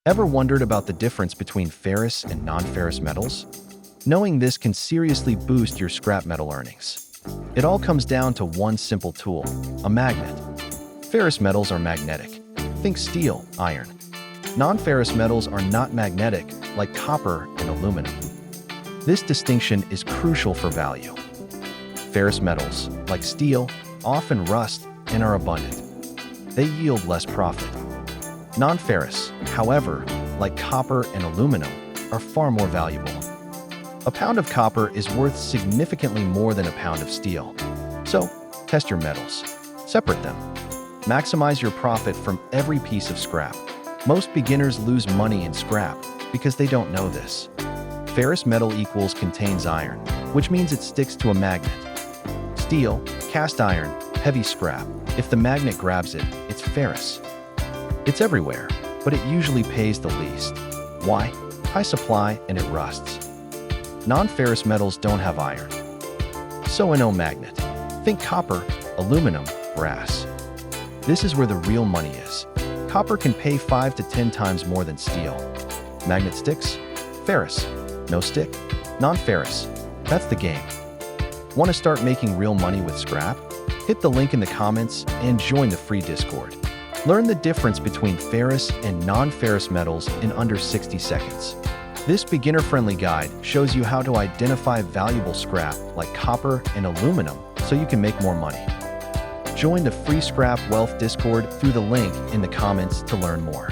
Ever wondered about the difference between ferrous and non-ferrous metals? Knowing this can seriously boost your scrap metal earnings. It all comes down to one simple tool, a magnet. Ferrous metals are magnetic. Think steel, iron. Non-ferrous metals are not magnetic, like copper and aluminum. This distinction is crucial for value. Ferrous metals, like steel, often rust and are abundant. They yield less profit. Non-ferrous, however, like copper and aluminum, are far more valuable. A pound of copper is worth significantly more than a pound of steel. So, test your metals. Separate them. Maximize your profit from every piece of scrap. Most beginners lose money in scrap because they don't know this. Ferrous metal equals contains iron, which means it sticks to a magnet. Steel, cast iron, heavy scrap. If the magnet grabs it, it's ferrous. It's everywhere, but it usually pays the least. Why? High supply and it rusts. Non-ferrous metals don't have iron, so no magnet. Think copper, aluminum, brass. This is where the real money is. Copper can pay 5 to 10 times more than steel. Magnet sticks? Ferrous. No stick? Non-ferrous. That's the game. Want to start making real money with scrap? Hit the link in the comments and join the free Discord. Learn the difference between ferrous and non-ferrous metals in under 60 seconds. This beginner-friendly guide shows you how to identify valuable scrap like copper and aluminum so you can make more money. Join the free Scrap Wealth Discord through the link in the comments to learn more.